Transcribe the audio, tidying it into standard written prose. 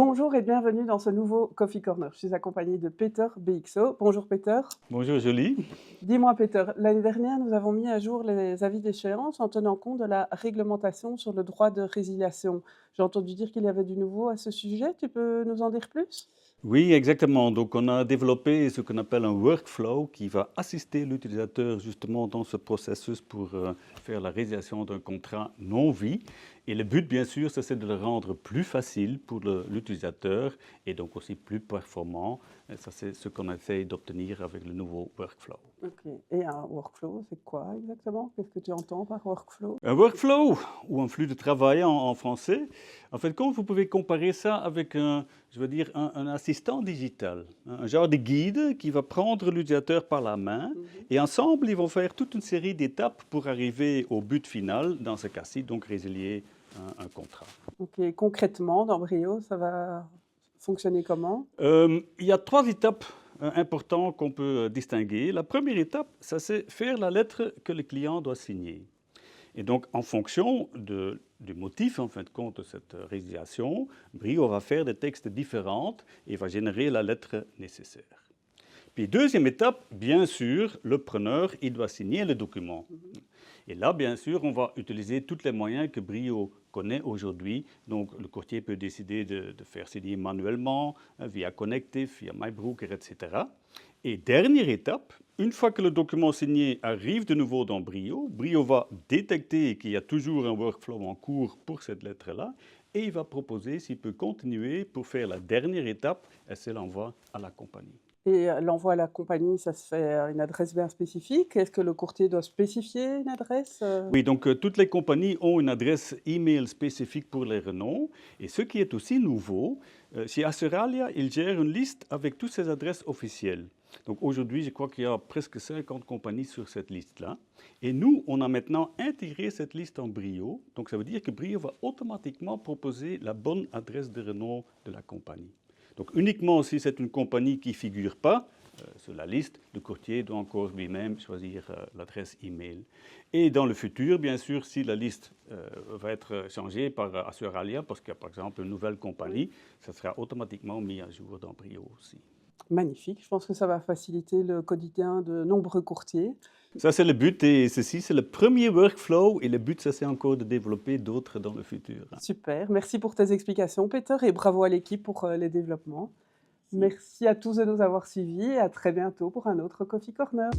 Bonjour et bienvenue dans ce nouveau Coffee Corner. Je suis accompagnée de Peter BXO. Bonjour Peter. Bonjour Jolie. Dis-moi Peter, l'année dernière, nous avons mis à jour les avis d'échéance en tenant compte de la réglementation sur le droit de résiliation. J'ai entendu dire qu'il y avait du nouveau à ce sujet. Tu peux nous en dire plus? Oui, exactement. Donc, on a développé ce qu'on appelle un workflow qui va assister l'utilisateur justement dans ce processus pour faire la résiliation d'un contrat non-vie. Et le but, bien sûr, c'est de le rendre plus facile pour l'utilisateur et donc aussi plus performant. Et ça, c'est ce qu'on essaye d'obtenir avec le nouveau workflow. Ok. Et un workflow, c'est quoi exactement? Qu'est-ce que tu entends par workflow? Un workflow ou un flux de travail en français, en fait, quand vous pouvez comparer ça avec je veux dire, un assistant digital, un genre de guide qui va prendre l'utilisateur par la main Mhm. et ensemble, ils vont faire toute une série d'étapes pour arriver au but final, dans ce cas-ci, donc résilier un contrat. Ok. Concrètement, dans Brio, ça va fonctionner comment? Il y a trois étapes importantes qu'on peut distinguer. La première étape, ça c'est faire la lettre que le client doit signer. Et donc, en fonction du motif, en fin de compte, de cette résiliation, Brio va faire des textes différents et va générer la lettre nécessaire. Puis, deuxième étape, bien sûr, le preneur, il doit signer le document. Mhm. Et là, bien sûr, on va utiliser tous les moyens que Brio connaît aujourd'hui. Donc, le courtier peut décider de faire signer manuellement, via Connective, via MyBroker, etc. Et dernière étape, une fois que le document signé arrive de nouveau dans Brio, Brio va détecter qu'il y a toujours un workflow en cours pour cette lettre-là et il va proposer s'il peut continuer pour faire la dernière étape et c'est l'envoi à la compagnie. Et l'envoi à la compagnie, ça se fait à une adresse bien spécifique? Est-ce que le courtier doit spécifier une adresse? Oui, donc toutes les compagnies ont une adresse email spécifique pour les renoms. Et ce qui est aussi nouveau, chez Assuralia, ils gèrent une liste avec toutes ces adresses officielles. Donc aujourd'hui, je crois qu'il y a presque 50 compagnies sur cette liste-là. Et nous, on a maintenant intégré cette liste en Brio. Donc ça veut dire que Brio va automatiquement proposer la bonne adresse de renom de la compagnie. Donc uniquement si c'est une compagnie qui ne figure pas sur la liste, le courtier doit encore lui-même choisir l'adresse email. Et dans le futur, bien sûr, si la liste va être changée par Assuralia, parce qu'il y a par exemple une nouvelle Oui. compagnie, ça sera automatiquement mis à jour dans Brio aussi. Magnifique, je pense que ça va faciliter le quotidien de nombreux courtiers. Ça, c'est le but et ceci, c'est le premier workflow et le but, ça, c'est encore de développer d'autres dans le futur. Super, merci pour tes explications Peter et bravo à l'équipe pour, les développements. Merci à tous de nous avoir suivis et à très bientôt pour un autre Coffee Corner.